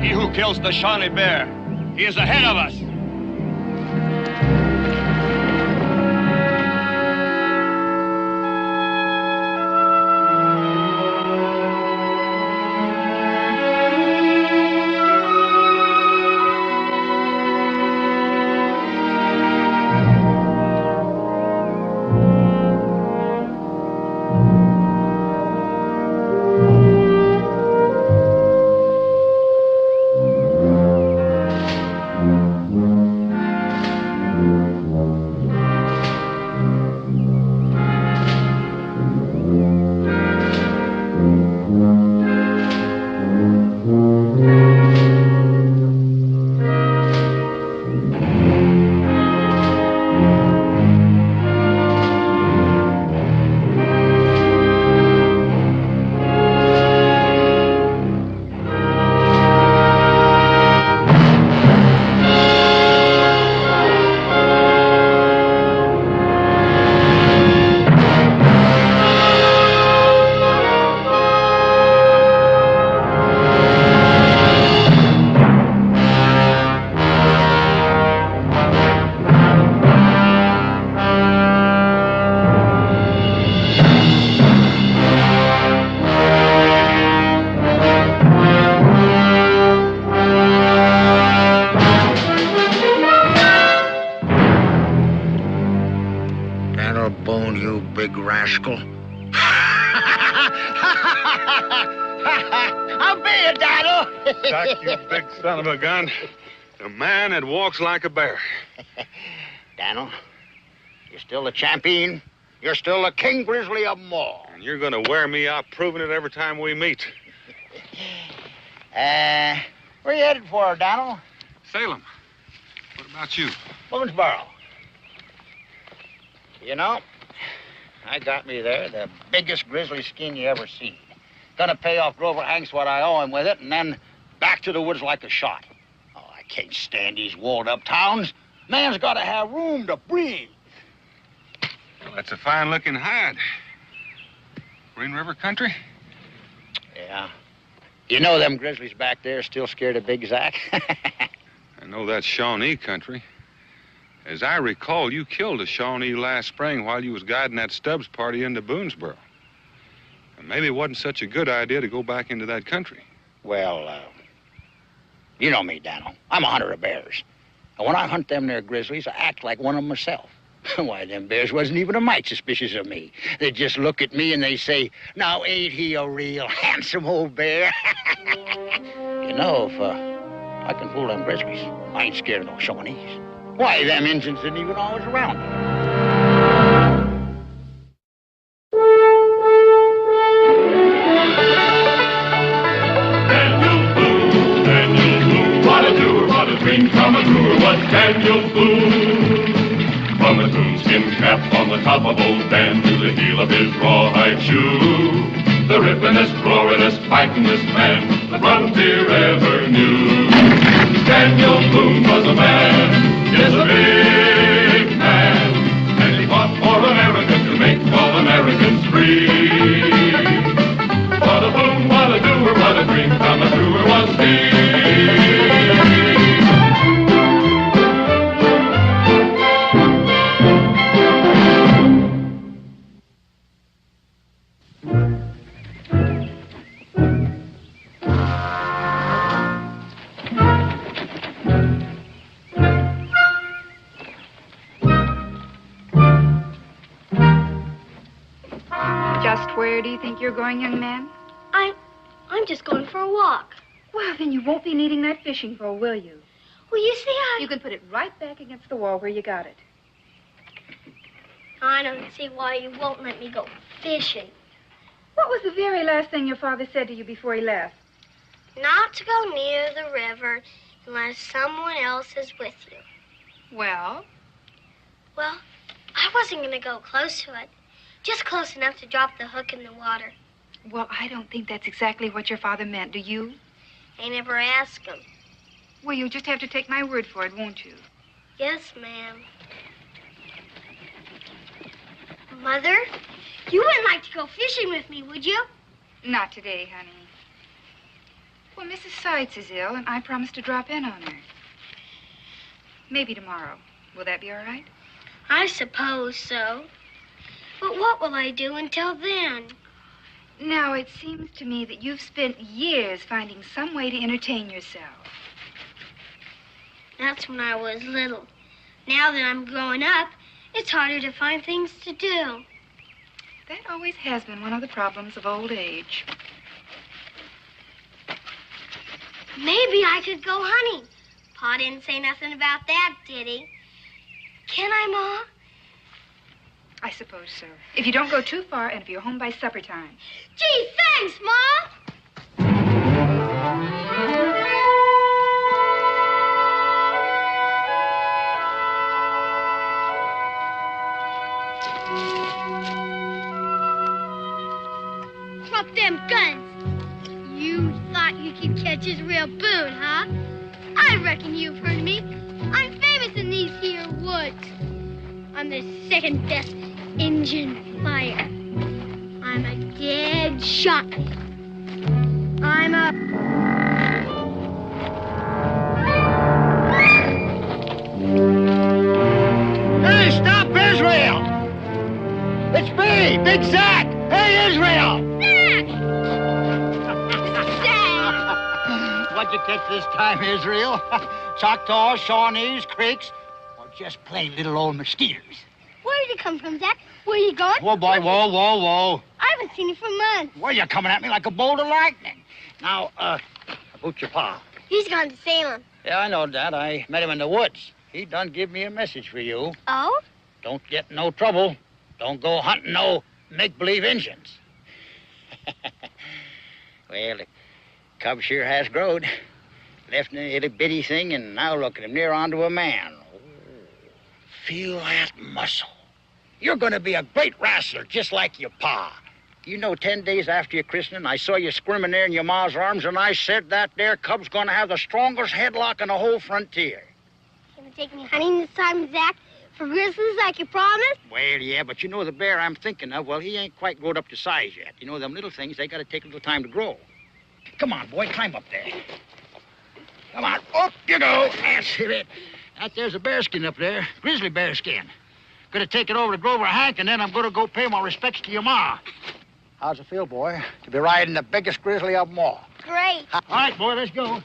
He who kills the Shawnee Bear, he is ahead of us. Boone, you big rascal. I'll be a Donald. Doc, you big son of a gun. A man that walks like a bear. Donald, you're still the champion. You're still the King Grizzly of them all. And you're gonna wear me out proving it every time we meet. Where you headed for, Donald? Salem. What about you? Boonesboro. You know, I got me there the biggest grizzly skin you ever seen. Gonna pay off Grover Hanks what I owe him with it, and then back to the woods like a shot. Oh, I can't stand these walled-up towns. Man's gotta have room to breathe. Well, that's a fine-looking hide. Green River country? Yeah. You know them grizzlies back there still scared of Big Zack? I know that's Shawnee country. As I recall, you killed a Shawnee last spring while you was guiding that Stubbs party into Boonesboro. And maybe it wasn't such a good idea to go back into that country. Well, you know me, Donald. I'm a hunter of bears. And when I hunt them there grizzlies, I act like one of them myself. Why, them bears wasn't even a mite suspicious of me. They just look at me and they say, now ain't he a real handsome old bear? You know, if I can fool them grizzlies, I ain't scared of no Shawnees. Why, them Indians didn't even always around me. Daniel Boone, what a doer, what a dream come true, was Daniel Boone. From his moonskin cap on the top of old Dan to the heel of his rawhide shoe, the rippinest, roaringest, fightingest man the frontier ever knew. Daniel Boone was a man, yes, a big man, and he fought for America to make all Americans free. What a Boone, what a doer, what a dream come true was he. Where do you think you're going, young man? I'm just going for a walk. Well, then you won't be needing that fishing pole, will you? Well, you see, You can put it right back against the wall where you got it. I don't see why you won't let me go fishing. What was the very last thing your father said to you before he left? Not to go near the river unless someone else is with you. Well? Well, I wasn't going to go close to it. Just close enough to drop the hook in the water. Well, I don't think that's exactly what your father meant, do you? I never asked him. Well, you'll just have to take my word for it, won't you? Yes, ma'am. Mother, you wouldn't like to go fishing with me, would you? Not today, honey. Well, Mrs. Seitz is ill, and I promised to drop in on her. Maybe tomorrow. Will that be all right? I suppose so. But what will I do until then? Now, it seems to me that you've spent years finding some way to entertain yourself. That's when I was little. Now that I'm growing up, it's harder to find things to do. That always has been one of the problems of old age. Maybe I could go hunting. Pa didn't say nothing about that, did he? Can I, Ma? I suppose so. If you don't go too far and if you're home by supper time. Gee, thanks, Ma! Drop them guns. You thought you could catch his real Boone, huh? I reckon you've heard of me. I'm famous in these here woods. I'm the second best Injun fire. I'm a dead shot. I'm a... Hey, stop, Israel! It's me, Big Zach! Hey, Israel! Zach! What'd you catch this time, Israel? Choctaws, Shawnees, Creeks, or just plain little old mosquitoes? Where did you come from, Zach? Where are you going? Whoa, boy, whoa. I haven't seen you for months. Well, you're coming at me like a bolt of lightning. Now, about your pa. He's gone to Salem. Yeah, I know that. I met him in the woods. He done give me a message for you. Oh? Don't get in no trouble. Don't go hunting no make-believe Injuns. Well, the cub sure has growed. Left in a little bitty thing, and now look at him, near onto a man. Oh, feel that muscle. You're going to be a great wrestler, just like your pa. You know, 10 days after your christening, I saw you squirming there in your ma's arms, and I said that there cub's going to have the strongest headlock in the whole frontier. You gonna take me hunting this time, Zach? For grizzlies like you promised? Well, yeah, but you know the bear I'm thinking of, well, he ain't quite grown up to size yet. You know, them little things, they got to take a little time to grow. Come on, boy, climb up there. Come on, up you go. That's it. That there's a bearskin up there, grizzly bearskin. Gonna take it over to Grover Hank, and then I'm gonna go pay my respects to your ma. How's it feel, boy, to be riding the biggest grizzly of them all? Great. All right, boy, let's go.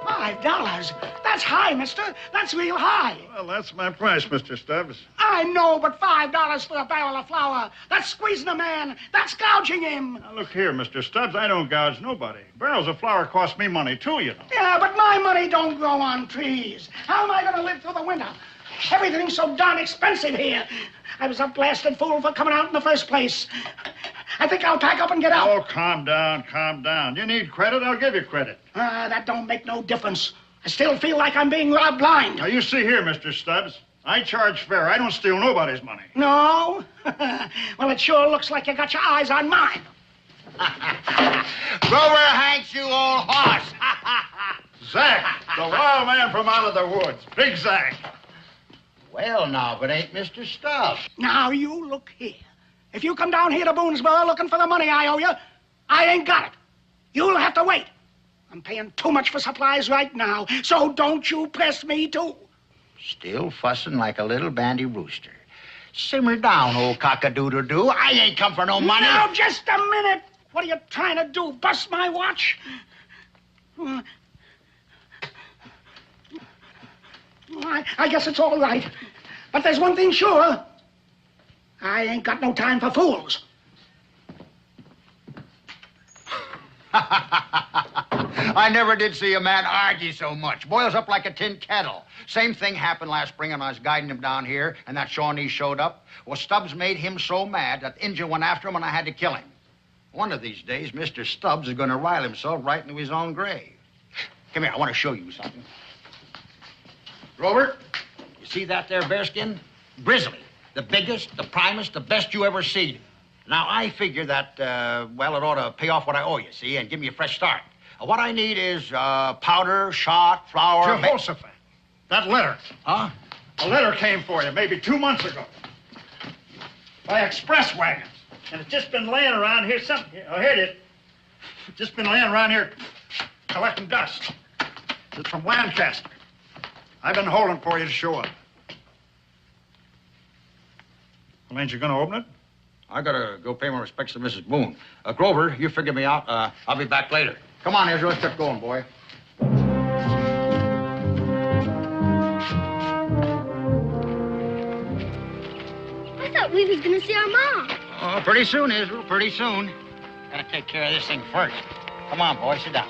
$5? That's high, mister. That's real high. Well, that's my price, Mr. Stubbs. I know, but $5 for a barrel of flour. That's squeezing a man. That's gouging him. Now, look here, Mr. Stubbs. I don't gouge nobody. Barrels of flour cost me money, too, you know. Yeah, but my money don't grow on trees. How am I going to live through the winter? Everything's so darn expensive here. I was a blasted fool for coming out in the first place. I think I'll pack up and get out. Oh, calm down, calm down. You need credit, I'll give you credit. That don't make no difference. I still feel like I'm being robbed blind. Now, you see here, Mr. Stubbs. I charge fair. I don't steal nobody's money. No? Well, it sure looks like you got your eyes on mine. Grover Hanks, you old horse. Zach, the wild man from out of the woods. Big Zach. Well, now, if it ain't Mr. Stubbs. Now, you look here. If you come down here to Boonesboro looking for the money I owe you, I ain't got it. You'll have to wait. I'm paying too much for supplies right now, so don't you press me, too. Still fussing like a little bandy rooster. Simmer down, old cock-a-doodle-doo. I ain't come for no money. Now, just a minute. What are you trying to do, bust my watch? I guess it's all right. But there's one thing sure. I ain't got no time for fools. I never did see a man argue so much. Boils up like a tin kettle. Same thing happened last spring when I was guiding him down here, and that Shawnee showed up. Well, Stubbs made him so mad that the Injun went after him, and I had to kill him. One of these days, Mr. Stubbs is going to rile himself right into his own grave. Come here, I want to show you something. Grover, you see that there bearskin? Grizzly. The biggest, the primest, the best you ever seen. Now, I figure that, well, it ought to pay off what I owe you, see, and give me a fresh start. What I need is powder, shot, flour... Jehoshaphat, that letter. Huh? A letter came for you maybe 2 months ago. By express wagons. And it's just been laying around here here it is. Just been laying around here collecting dust. It's from Lancaster. I've been holding for you to show up. Well, ain't you gonna open it? I gotta go pay my respects to Mrs. Boone. Grover, you figure me out. I'll be back later. Come on, Ezra, let's get going, boy. I thought we was gonna see our mom. Oh, pretty soon, Israel, pretty soon. Gotta take care of this thing first. Come on, boy, sit down.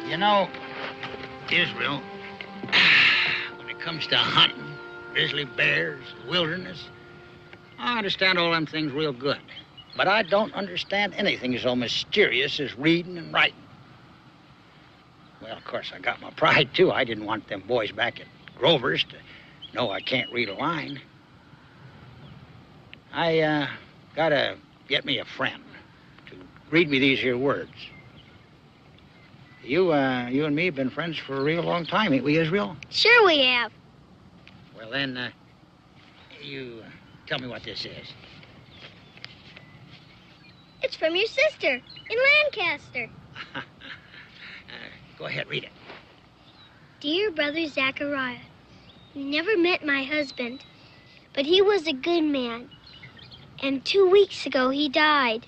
You know, Israel, when it comes to hunting, grizzly bears, wilderness, I understand all them things real good. But I don't understand anything so mysterious as reading and writing. Well, of course, I got my pride, too. I didn't want them boys back at Grover's to know I can't read a line. I gotta get me a friend to read me these here words. You and me have been friends for a real long time, ain't we, Israel? Sure we have. Well, then, you tell me what this is. It's from your sister in Lancaster. Go ahead, read it. Dear Brother Zachariah, you never met my husband, but he was a good man. And 2 weeks ago, he died.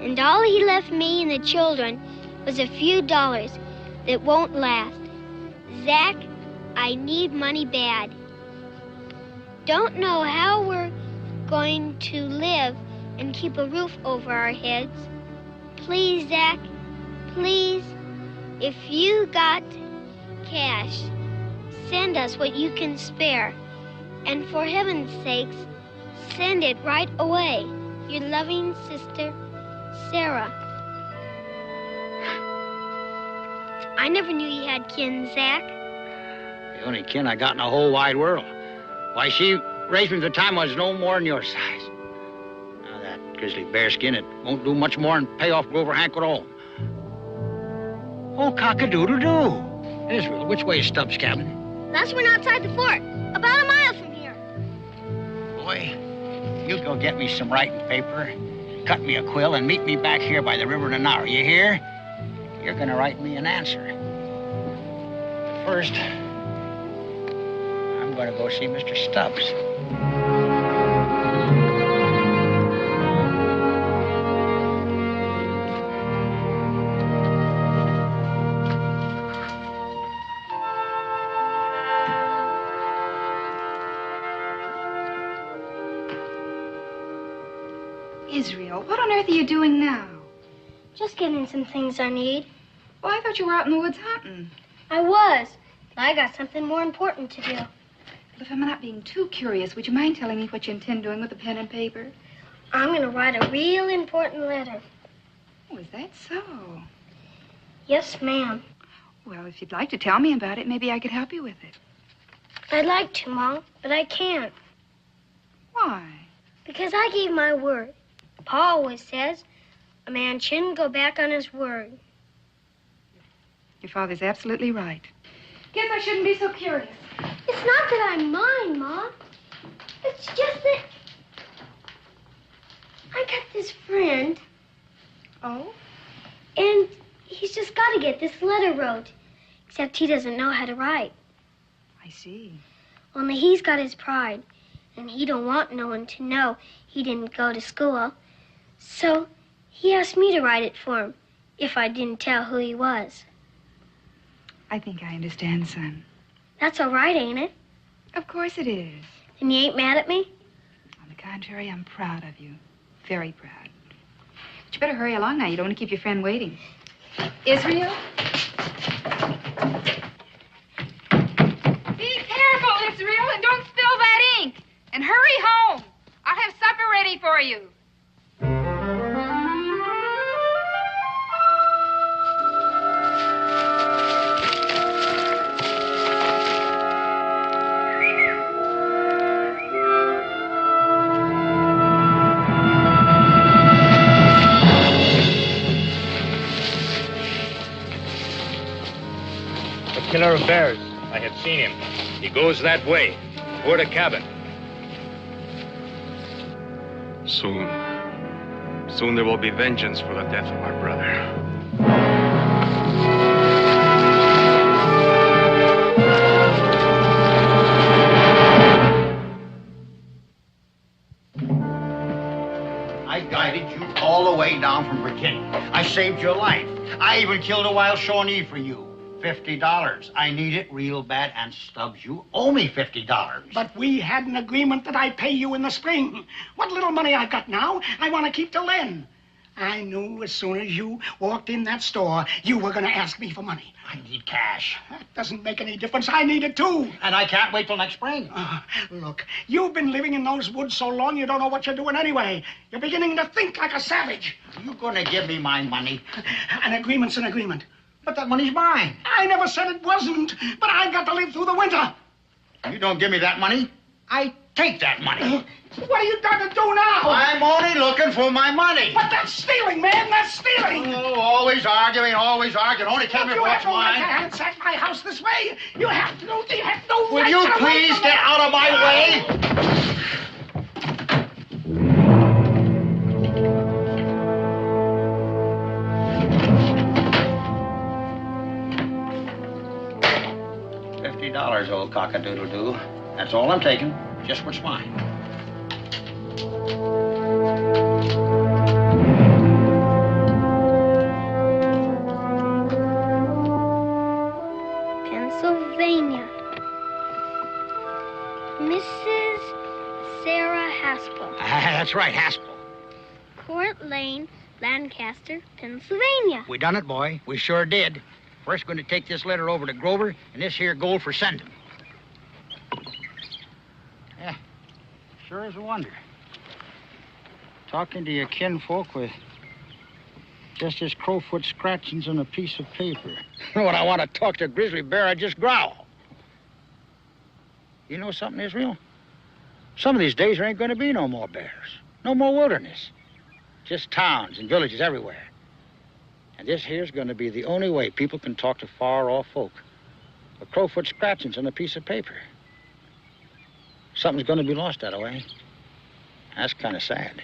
And all he left me and the children was a few dollars that won't last. Zach, I need money bad. Don't know how we're going to live and keep a roof over our heads. Please, Zach, please, if you got cash, send us what you can spare. And for heaven's sakes, send it right away. Your loving sister, Sarah. I never knew you had kin, Zach. The only kin I got in the whole wide world. Why, she raised me at the time I was no more than your size. Now, that grizzly bearskin, it won't do much more than pay off Grover Hank at home. Oh, cock-a-doodle-doo. Israel, which way is Stubbs' cabin? Last one outside the fort, about a mile from here. Boy, you go get me some writing paper, cut me a quill, and meet me back here by the river in an hour. You hear? You're gonna write me an answer. But first, I'm gonna go see Mr. Stubbs. Israel, what on earth are you doing now? Just getting some things I need. Well, I thought you were out in the woods hunting. I was, but I got something more important to do. Well, if I'm not being too curious, would you mind telling me what you intend doing with the pen and paper? I'm going to write a real important letter. Oh, is that so? Yes, ma'am. Well, if you'd like to tell me about it, maybe I could help you with it. I'd like to, Mom, but I can't. Why? Because I gave my word. Pa always says a man shouldn't go back on his word. Your father's absolutely right. Guess I shouldn't be so curious. It's not that I'm mine, Mom. It's just that I got this friend. Oh? And he's just got to get this letter wrote. Except he doesn't know how to write. I see. Only he's got his pride. And he don't want no one to know he didn't go to school. So he asked me to write it for him, if I didn't tell who he was. I think I understand, son. That's all right, ain't it? Of course it is. And you ain't mad at me? On the contrary, I'm proud of you. Very proud. But you better hurry along now. You don't want to keep your friend waiting. Israel? Be careful, Israel, and don't spill that ink. And hurry home. I'll have supper ready for you. killer of bears. I have seen him. He goes that way, toward a cabin. Soon there will be vengeance for the death of our brother. I guided you all the way down from Virginia. I saved your life. I even killed a wild Shawnee for you. $50. I need it real bad, and Stubbs, you owe me $50. But we had an agreement that I'd pay you in the spring. What little money I've got now, I want to keep till then. I knew as soon as you walked in that store, you were going to ask me for money. I need cash. That doesn't make any difference. I need it, too. And I can't wait till next spring. Look, you've been living in those woods so long you don't know what you're doing anyway. You're beginning to think like a savage. You going to give me my money? An agreement's an agreement. But that money's mine. I never said it wasn't, but I've got to live through the winter. You don't give me that money, I take that money. What are you going to do now? I'm only looking for my money. But that's stealing, man. That's stealing. Oh, always arguing. Only tell me what's mine. You have no right to ransack my house this way. You have no right. Will you please get out of my way? $50, old cock-a-doodle-doo. That's all I'm taking. Just what's mine. Pennsylvania. Mrs. Sarah Haspel. That's right, Haspel. Court Lane, Lancaster, Pennsylvania. We done it, boy. We sure did. First going to take this letter over to Grover, and this here gold for sending. Yeah, sure is a wonder. Talking to your kinfolk with just his crowfoot scratchings on a piece of paper. When I want to talk to a grizzly bear, I just growl. You know something, Israel? Some of these days there ain't going to be no more bears. No more wilderness. Just towns and villages everywhere. And this here's going to be the only way people can talk to far-off folk. A crowfoot scratchings on a piece of paper. Something's going to be lost that way. That's kind of sad.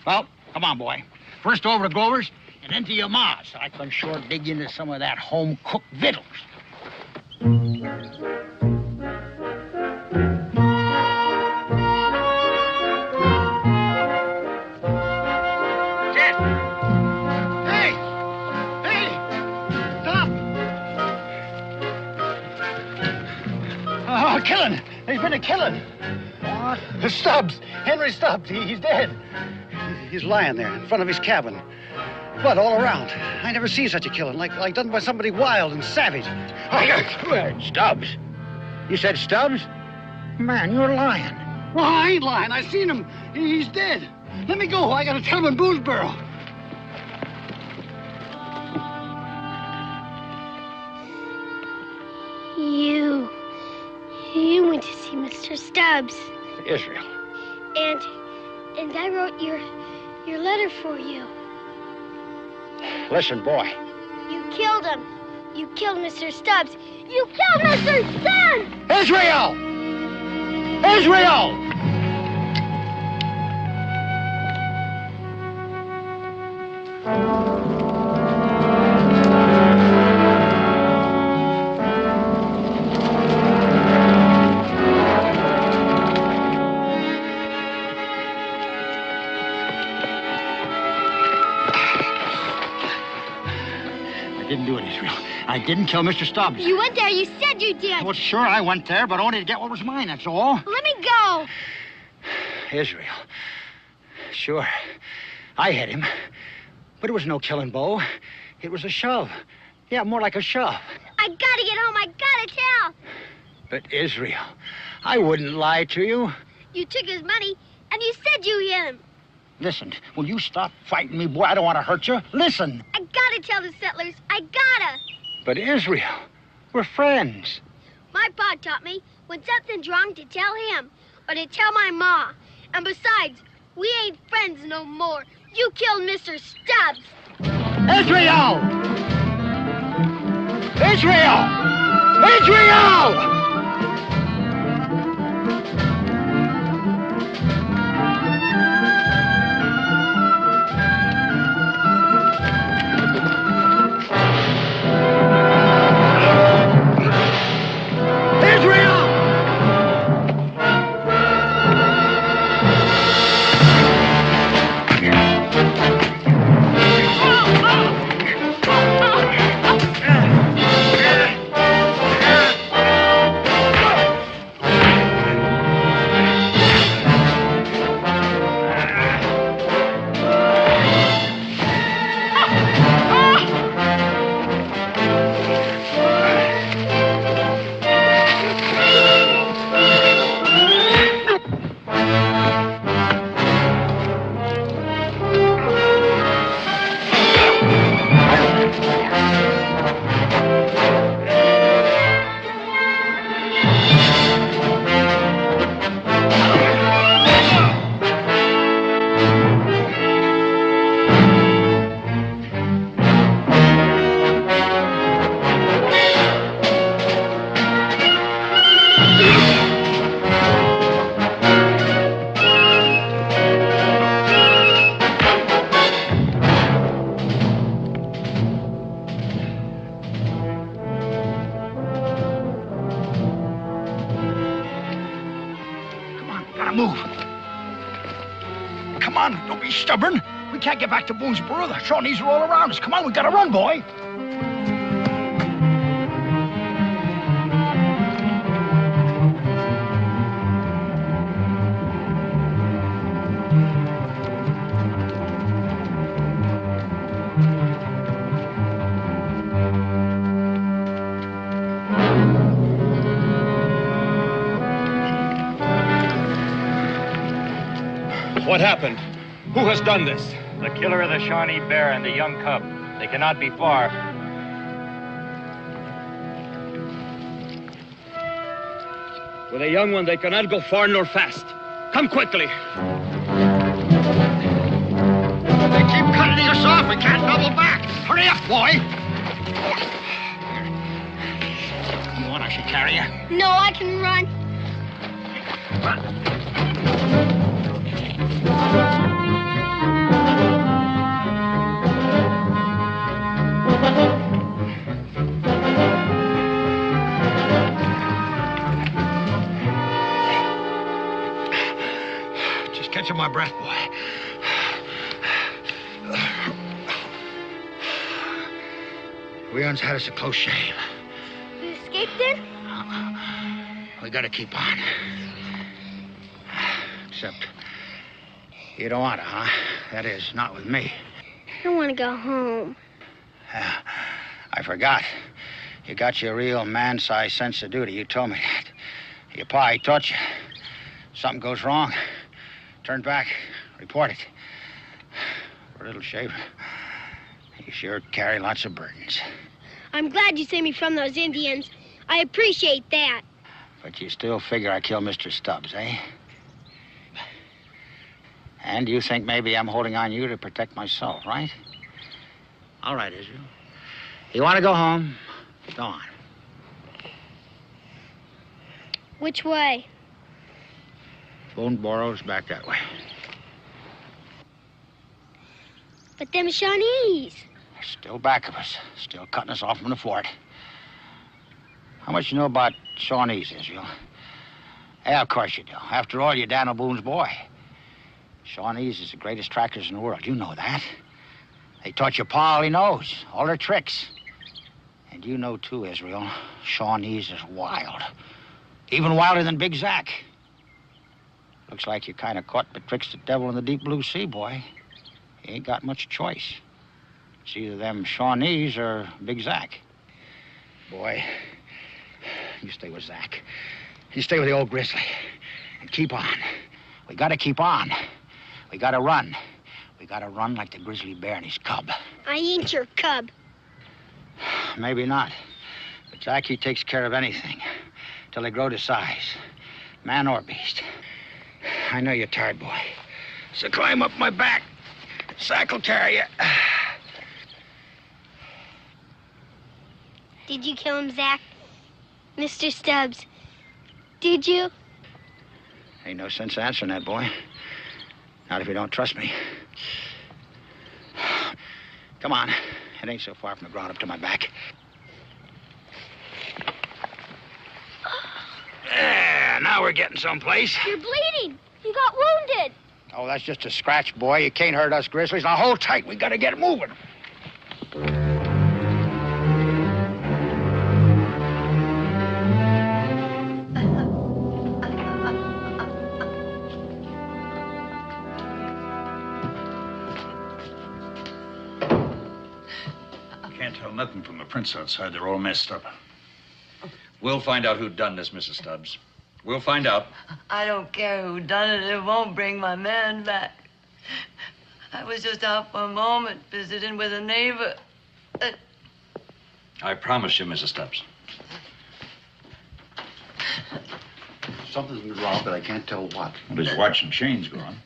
Well, come on, boy. First over to Grover's and then to your ma's. So I can sure dig into some of that home-cooked victuals. Killing. There's been a killing. What? Stubbs. Henry Stubbs. He's dead. He's lying there in front of his cabin. Blood all around. I never seen such a killing, like done by somebody wild and savage. Stubbs? You said Stubbs? Man, you're lying. Well, I ain't lying. I seen him. He's dead. Let me go. I gotta tell him in Boonesboro. You went to see Mr. Stubbs. Israel. And I wrote your letter for you. Listen, boy. You killed him. You killed Mr. Stubbs. You killed Mr. Stubbs! Israel! Israel! I didn't kill Mr. Stubbs. You went there. You said you did. Well, sure, I went there, but only to get what was mine, that's all. Let me go. Israel. Sure, I hit him. But it was no killing, Bo. It was a shove. Yeah, more like a shove. I gotta get home. I gotta tell. But, Israel, I wouldn't lie to you. You took his money, and you said you hit him. Listen, will you stop fighting me, boy? I don't want to hurt you. Listen. I gotta tell the settlers. I gotta. But, Israel, we're friends. My pa taught me when something's wrong to tell him or to tell my ma. And besides, we ain't friends no more. You killed Mr. Stubbs. Israel! Israel! Israel! Move. Come on, don't be stubborn. We can't get back to Boonesboro. The Shawnees are all around us. Come on, we gotta run, boy. What happened? Who has done this? The killer of the Shawnee bear and the young cub. They cannot be far. With a young one, they cannot go far nor fast. Come quickly. They keep cutting us off. We can't double back. Hurry up, boy. You want I should carry you? No, I can run. Just catching my breath, boy. Leon's had us a close shave. You escaped then? We gotta keep on. Except you don't want to, huh? That is, not with me. I don't want to go home. I forgot. You got your real man-sized sense of duty. You told me that. Your pa, he taught you. Something goes wrong, turn back, report it. For a little shaver, you sure carry lots of burdens. I'm glad you saved me from those Indians. I appreciate that. But you still figure I killed Mr. Stubbs, eh? And you think maybe I'm holding on you to protect myself, right? All right, Israel. You want to go home? Go on. Which way? Boonesboro's back that way. But them Shawnees. They're still back of us. Still cutting us off from the fort. How much you know about Shawnees, Israel? Yeah, of course you do. After all, you're Daniel Boone's boy. Shawnees is the greatest trackers in the world. You know that. They taught your pa all he knows, all their tricks. And you know, too, Israel, Shawnees is wild. Even wilder than Big Zack. Looks like you're kind of caught betwixt the devil and the deep blue sea, boy. You ain't got much choice. It's either them Shawnees or Big Zack. Boy, you stay with Zack. You stay with the old Grizzly. And keep on. We gotta keep on. We gotta run. We gotta run like the grizzly bear and his cub. I ain't your cub. Maybe not. But Zack, he takes care of anything. Till they grow to size. Man or beast. I know you're tired, boy. So climb up my back. Zack will carry you. Did you kill him, Zack? Mr. Stubbs, did you? Ain't no sense answering that, boy. Not if you don't trust me. Come on. It ain't so far from the ground up to my back. Yeah, now we're getting someplace. You're bleeding. You got wounded. Oh, that's just a scratch, boy. You can't hurt us grizzlies. Now hold tight. We gotta get moving. Can't tell nothing from the prints outside. They're all messed up. We'll find out who done this, Mrs. Stubbs. We'll find out. I don't care who done it. It won't bring my man back. I was just out for a moment visiting with a neighbor. I promise you, Mrs. Stubbs. Something's wrong, but I can't tell what. Well, his watch and chain's gone.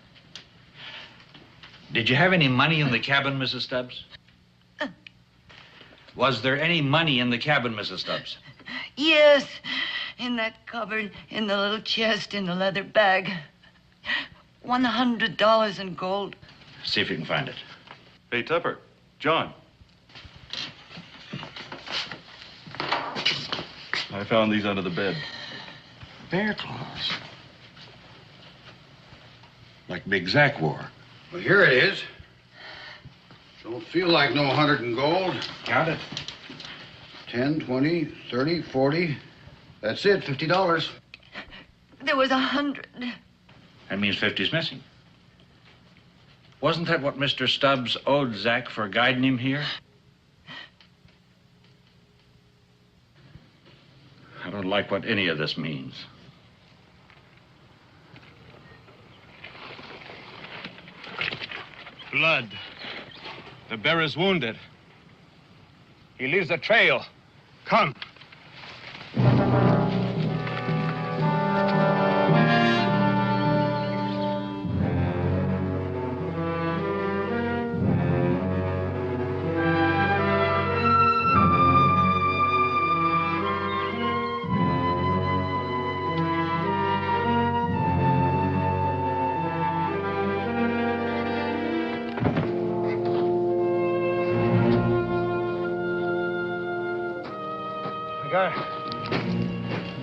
Did you have any money in the cabin, Mrs. Stubbs? Was there any money in the cabin, Mrs. Stubbs? Yes, in that cupboard, in the little chest, in the leather bag. $100 in gold. See if you can find it. Hey, Tupper. John. I found these under the bed. Bear claws. Like Big Zack wore. Well, here it is. Don't feel like no 100 in gold. Count it. 10, 20, 30, 40. That's it, $50. There was 100. That means 50's missing. Wasn't that what Mr. Stubbs owed Zack for guiding him here? I don't like what any of this means. Blood. The bearer's wounded. He leaves a trail. Come.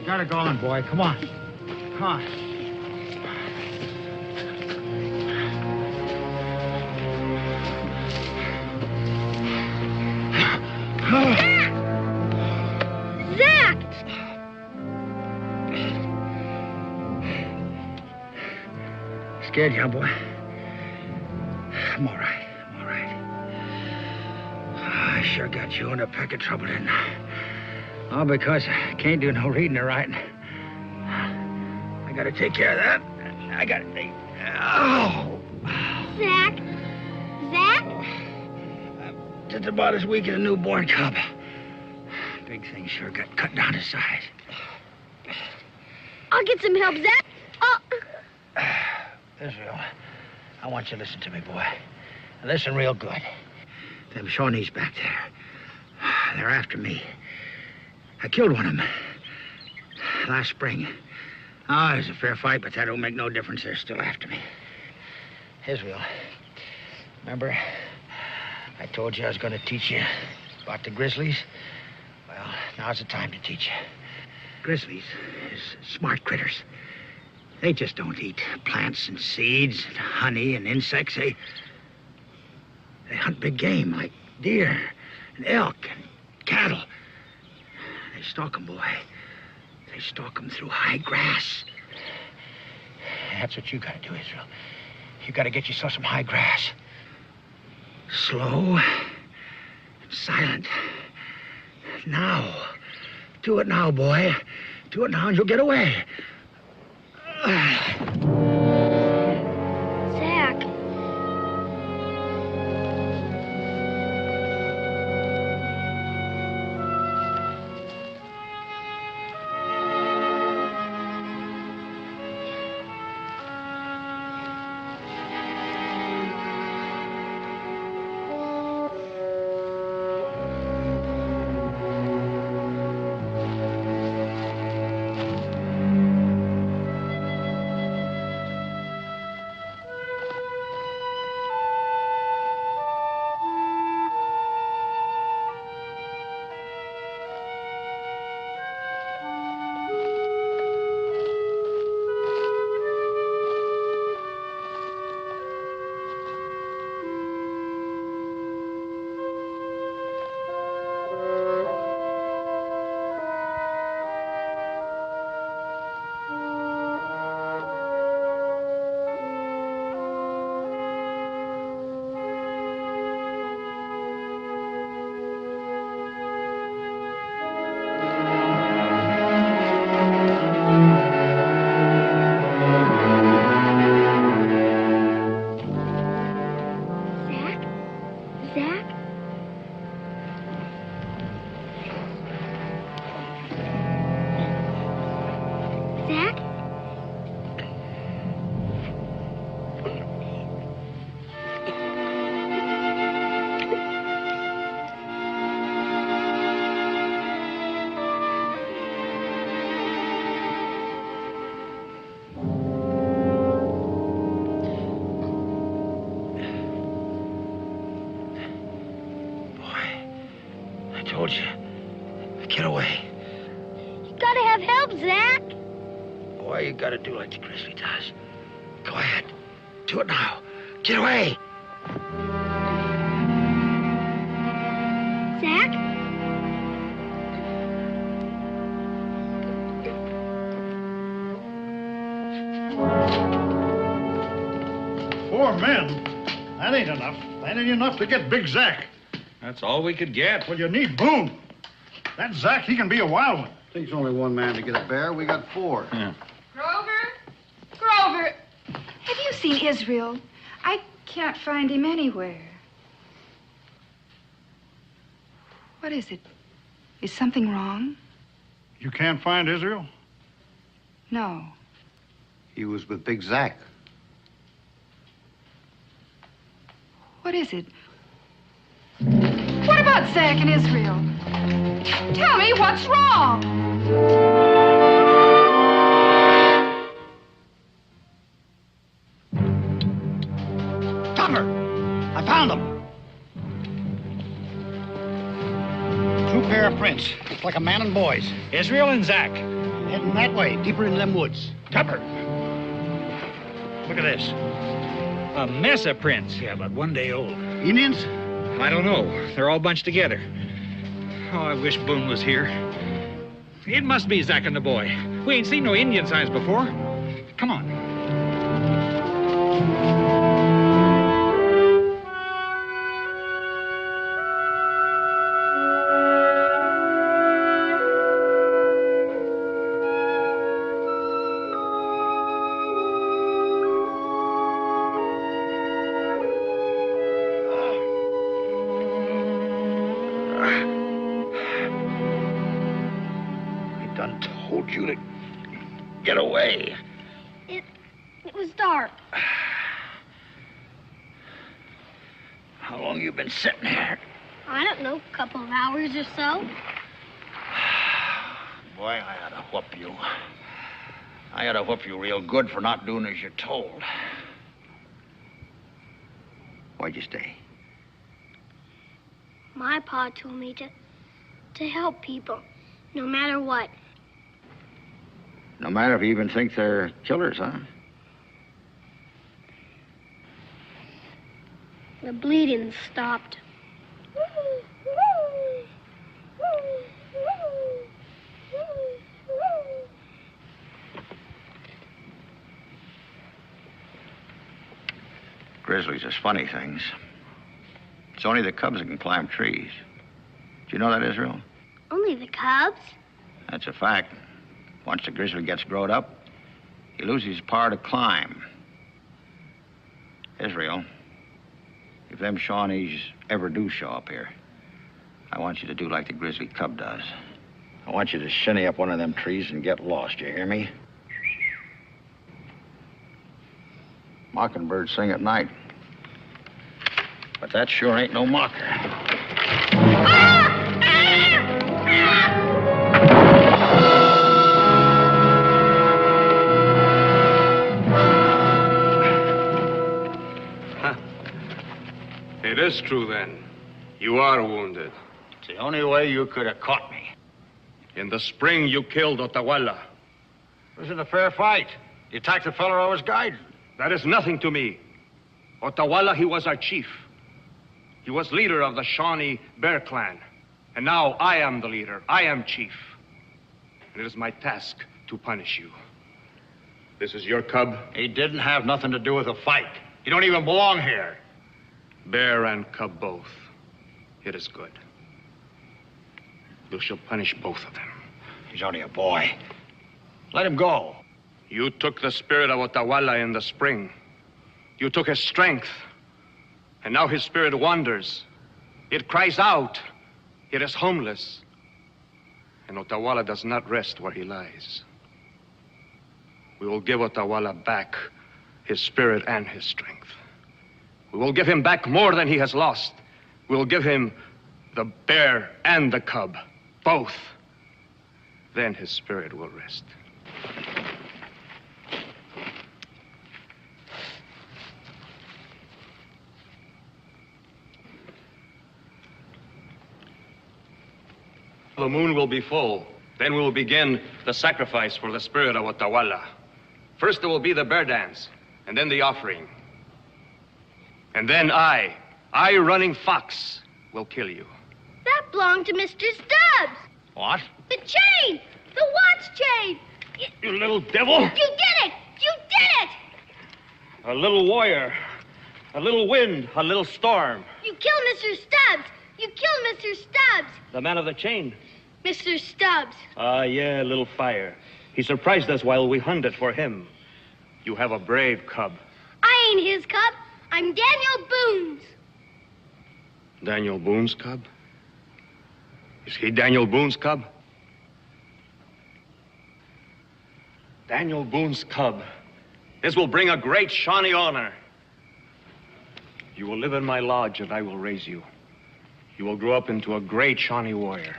You got it going, boy. Come on. Come on. Zack! Scared you, huh, boy? I'm all right. I'm all right. I sure got you in a peck of trouble, didn't I? All because I can't do no reading or writing. I gotta take care of that. I gotta take... Oh! Zack? Zack? I'm just about as weak as a newborn cub. Big thing sure got cut down to size. I'll get some help, Zack. Oh. Israel, I want you to listen to me, boy. Listen real good. Them Shawnees back there, they're after me. I killed one of them last spring. Oh, it was a fair fight, but that don't make no difference. They're still after me. Israel, remember I told you I was going to teach you about the Grizzlies? Well, now's the time to teach you. Grizzlies is smart critters. They just don't eat plants and seeds and honey and insects. They hunt big game like deer and elk and cattle. They stalk them, boy. They stalk them through high grass. That's what you gotta do, Israel. You gotta get yourself some high grass. Slow and silent. Now. Do it now, boy. Do it now and you'll get away. Zack. Zach? Zach? I told you. Get away. You gotta have help, Zach. Boy, you gotta do like the Grizzly does. Go ahead. Do it now. Get away. Zach? Four men? That ain't enough. That ain't enough to get Big Zach. That's all we could get. Well, you need Boone. That Zach, he can be a wild one. Takes only one man to get a bear. We got four. Yeah. Grover, have you seen Israel? I can't find him anywhere. What is it? Is something wrong? You can't find Israel? No. He was with Big Zach. What is it? What about Zach and Israel? Tell me what's wrong. Tupper! I found them. Two pair of prints. Looks like a man and boys. Israel and Zach. Heading that way, deeper into them woods. Tupper. Look at this. A mess of prints. Yeah, about 1 day old. Indians? I don't know. They're all bunched together. Oh, I wish Boone was here. It must be Zach and the boy. We ain't seen no Indian signs before. Come on. Told you to get away. It was dark. How long you been sitting here? I don't know, a couple of hours or so. Boy, I ought to whoop you. I ought to whoop you real good for not doing as you're told. Why'd you stay? My pa told me to help people, no matter what. No matter if you even think they're killers, huh? The bleeding stopped. Grizzlies is funny things. It's only the cubs that can climb trees. Do you know that, Israel? Only the cubs? That's a fact. Once the grizzly gets growed up, he loses his power to climb. Israel, if them Shawnees ever do show up here, I want you to do like the grizzly cub does. I want you to shinny up one of them trees and get lost, you hear me? Mockingbirds sing at night. But that sure ain't no mocker. It is true, then. You are wounded. It's the only way you could have caught me. In the spring, you killed Otawala. It wasn't a fair fight. You attacked the fellow I was guiding. That is nothing to me. Otawala, he was our chief. He was leader of the Shawnee Bear Clan. And now I am the leader. I am chief. And it is my task to punish you. This is your cub? He didn't have nothing to do with the fight. He don't even belong here. Bear and cub both. It is good. You shall punish both of them. He's only a boy. Let him go. You took the spirit of Otawala in the spring. You took his strength. And now his spirit wanders. It cries out. It is homeless. And Otawala does not rest where he lies. We will give Otawala back his spirit and his strength. We will give him back more than he has lost. We will give him the bear and the cub, both. Then his spirit will rest. The moon will be full. Then we will begin the sacrifice for the spirit of Otawala. First there will be the bear dance, and then the offering. And then I, Running Fox, will kill you. That belonged to Mr. Stubbs. What? The chain! The watch chain! You little devil! You did it! You did it! A little warrior, a little wind, a little storm. You killed Mr. Stubbs! You killed Mr. Stubbs! The man of the chain. Mr. Stubbs. Ah, yeah, little fire. He surprised us while we hunted for him. You have a brave cub. I ain't his cub. I'm Daniel Boone's. Daniel Boone's cub? Is he Daniel Boone's cub? Daniel Boone's cub. This will bring a great Shawnee honor. You will live in my lodge and I will raise you. You will grow up into a great Shawnee warrior.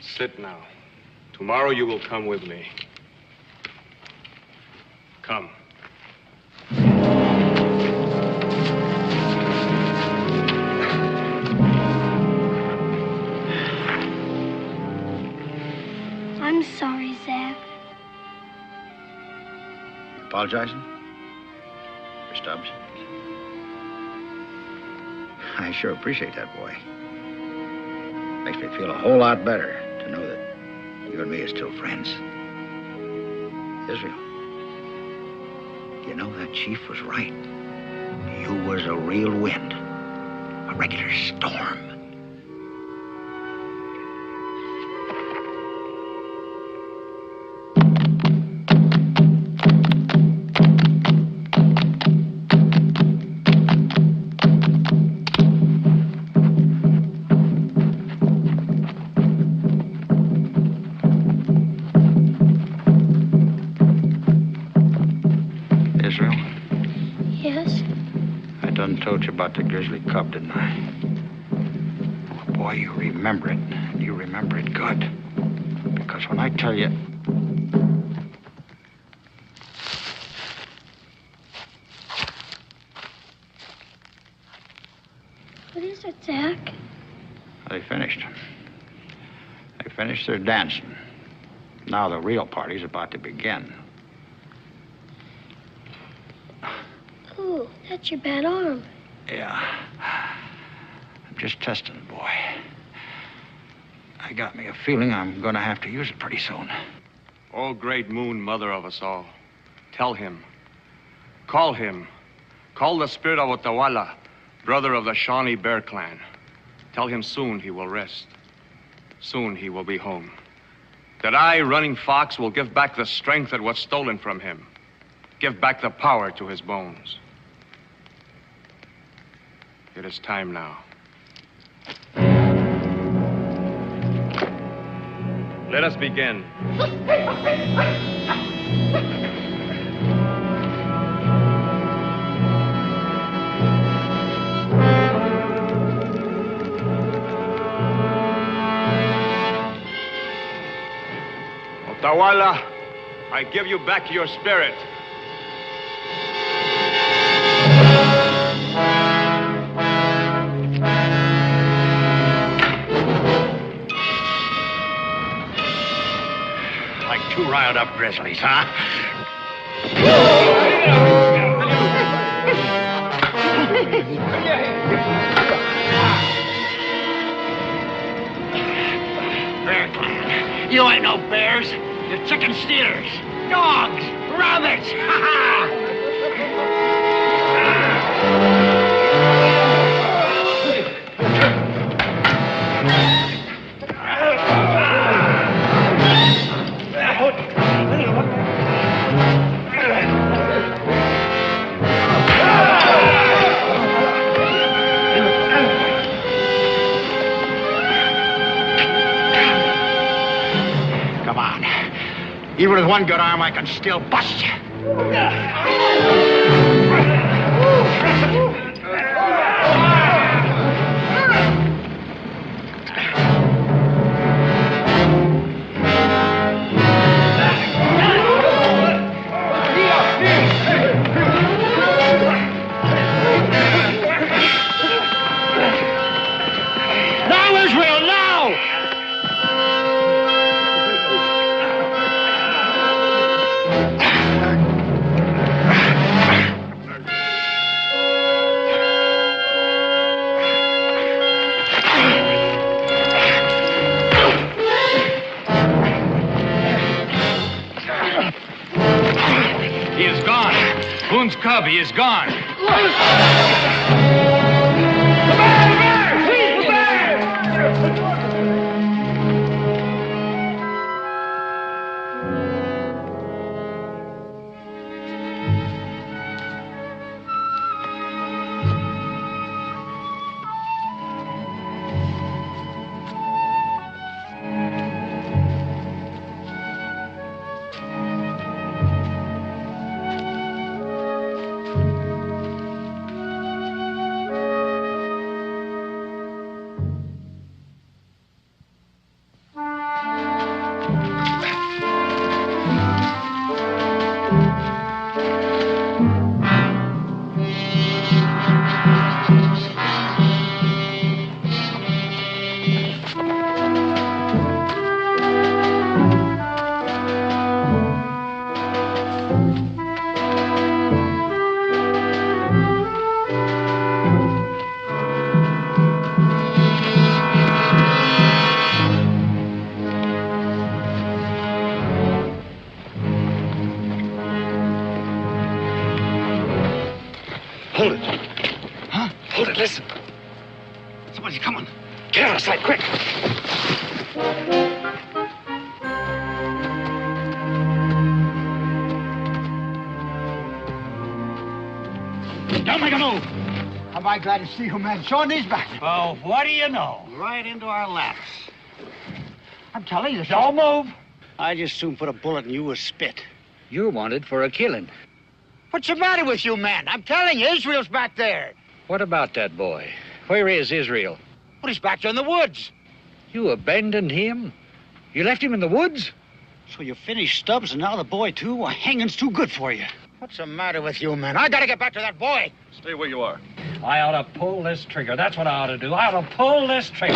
Sit now. Tomorrow you will come with me. Come. I'm sorry, Zach. Apologizing? For Stubbs? I sure appreciate that, boy. Makes me feel a whole lot better to know that you and me are still friends. Israel, you know that chief was right. You was a real wind, a regular storm. Told you about the grizzly cub, didn't I? Oh, boy, you remember it. You remember it good. Because when I tell you... What is it, Zach? They finished. They finished their dancing. Now the real party's about to begin. Ooh, that's your bad arm. Yeah. I'm just testing, boy. I got me a feeling I'm gonna have to use it pretty soon. Oh, great moon, mother of us all. Tell him. Call him. Call the spirit of Otawala, brother of the Shawnee Bear Clan. Tell him soon he will rest. Soon he will be home. That I, Running Fox, will give back the strength that was stolen from him. Give back the power to his bones. It is time now. Let us begin. Otawala, I give you back your spirit. Two riled up grizzlies, huh? Bear Clan. You ain't no bears. You're chicken stealers. Dogs. Rabbits. Ha ha! Even with one good arm, I can still bust you. Now, Israel, now! He is gone. Boone's cub, he is gone. Hold it. Huh? Hold it, listen. Somebody's coming. Get out of sight, quick. Don't make a move. Am I glad to see you, man? Shawnee's back. Oh, what do you know? Right into our laps. I'm telling you, don't move. I'd just soon put a bullet in you with spit. You're wanted for a killing. What's the matter with you, man? I'm telling you, Israel's back there. What about that boy? Where is Israel? Well, he's back there in the woods. You abandoned him? You left him in the woods? So you finished Stubbs and now the boy, too? Well, hanging's too good for you. What's the matter with you, man? I gotta get back to that boy. Stay where you are. I ought to pull this trigger. That's what I ought to do. I ought to pull this trigger.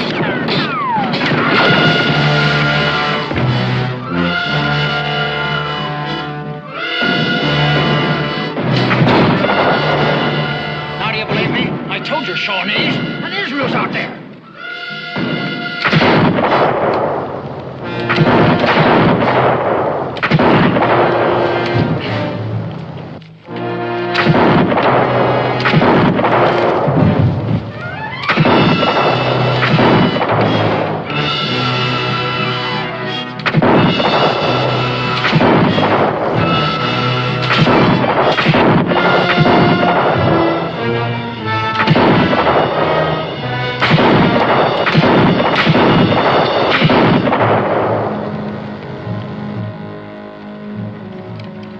Now do you believe me? I told you, Shawnees. And Israel's out there.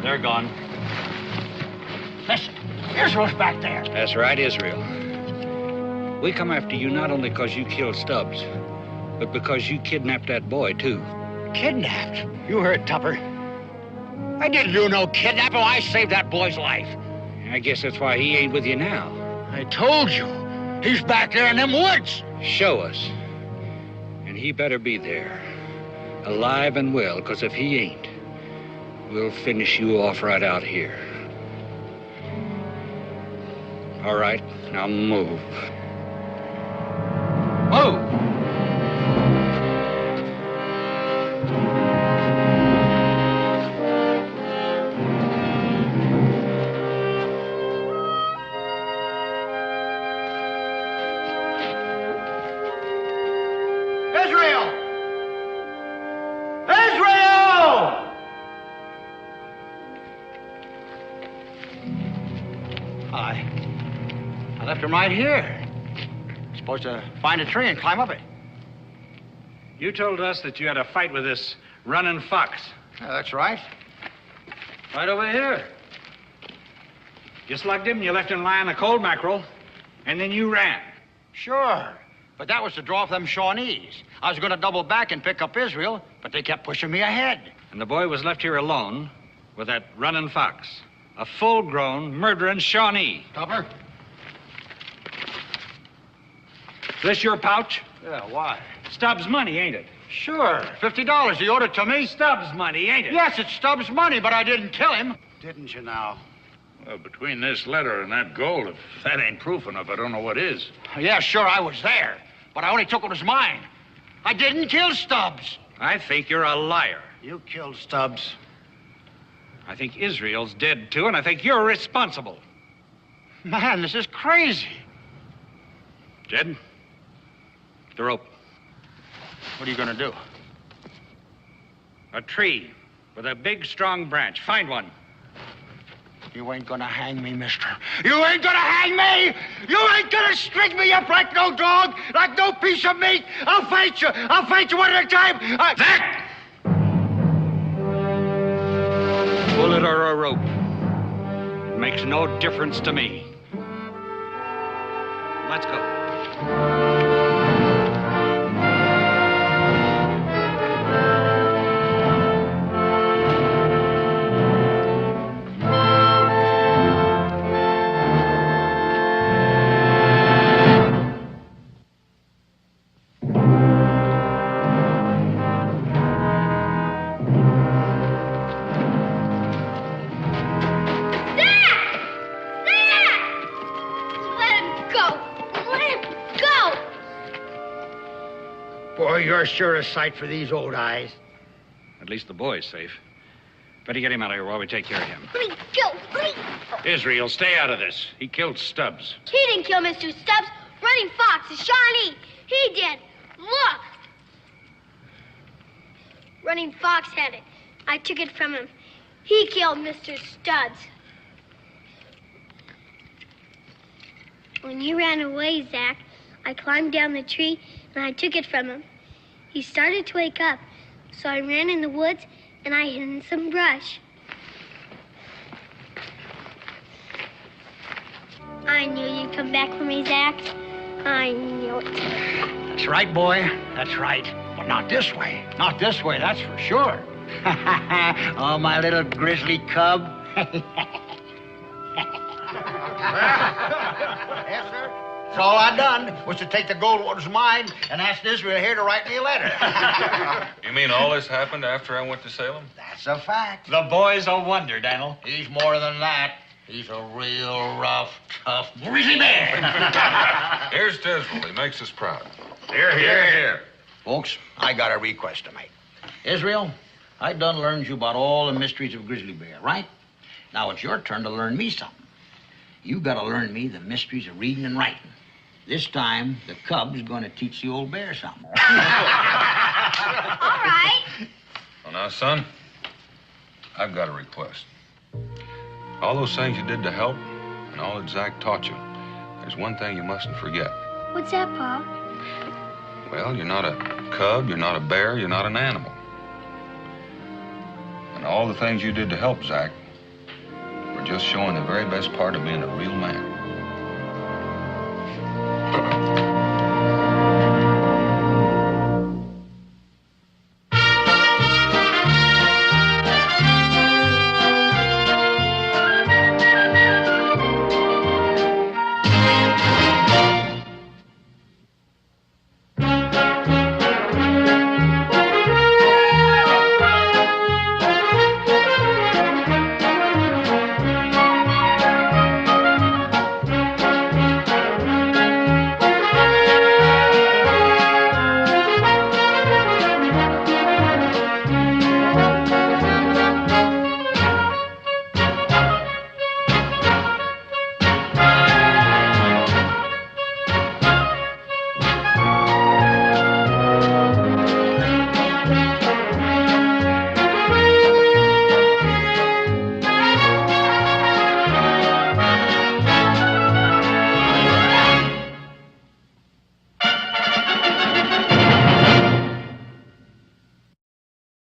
They're gone. Listen, Israel's back there. That's right, Israel. We come after you not only because you killed Stubbs, but because you kidnapped that boy, too. Kidnapped? You heard Tupper. I didn't do no kidnapping. I saved that boy's life. I guess that's why he ain't with you now. I told you. He's back there in them woods. Show us. And he better be there. Alive and well, because if he ain't, we'll finish you off right out here. All right, now move. Move! Israel! Israel! I left him right here. Supposed to find a tree and climb up it. You told us that you had a fight with this running fox. Yeah, that's right. Right over here. You slugged him, you left him lying a cold mackerel, and then you ran. Sure. But that was to draw off them Shawnees. I was going to double back and pick up Israel, but they kept pushing me ahead. And the boy was left here alone with that running fox, a full-grown, murdering Shawnee. Tupper? This your pouch? Yeah, why? Stubbs' money, ain't it? Sure. $50 he owed it to me. Stubbs' money, ain't it? Yes, it's Stubbs' money, but I didn't kill him. Didn't you now? Well, between this letter and that gold, if that ain't proof enough, I don't know what is. Yeah, sure, I was there, but I only took what was mine. I didn't kill Stubbs. I think you're a liar. You killed Stubbs. I think Israel's dead, too, and I think you're responsible. Man, this is crazy. Jed, the rope. What are you going to do? A tree with a big, strong branch. Find one. You ain't gonna hang me, mister. You ain't gonna hang me! You ain't gonna string me up like no dog, like no piece of meat! I'll fight you! I'll fight you one at a time! Zach! Bullet or a rope. Makes no difference to me. Let's go. Boy, you're sure a sight for these old eyes. At least the boy's safe. Better get him out of here while we take care of him. Let me go. Let me... Israel, stay out of this. He killed Stubbs. He didn't kill Mr. Stubbs. Running Fox is Shawnee. He did. Look. Running Fox had it. I took it from him. He killed Mr. Stubbs. When you ran away, Zach, I climbed down the tree and I took it from him. He started to wake up, so I ran in the woods and I hid in some brush. I knew you'd come back for me, Zach. I knew it. That's right, boy. That's right. But not this way. Not this way, that's for sure. Oh, my little grizzly cub. Yes, sir. That's all I done was to take the gold what was mine and ask Israel here to write me a letter. You mean all this happened after I went to Salem? That's a fact. The boy's a wonder, Daniel. He's more than that. He's a real rough, tough grizzly bear. Here's to Israel. He makes us proud. Here, here, here. Folks, I got a request to make. Israel, I done learned you about all the mysteries of grizzly bear, right? Now it's your turn to learn me something. You gotta learn me the mysteries of reading and writing. This time, the cub's gonna teach the old bear something. All right. Well, now, son, I've got a request. All those things you did to help and all that Zach taught you, there's one thing you mustn't forget. What's that, Pa? Well, you're not a cub, you're not a bear, you're not an animal. And all the things you did to help Zach were just showing the very best part of being a real man.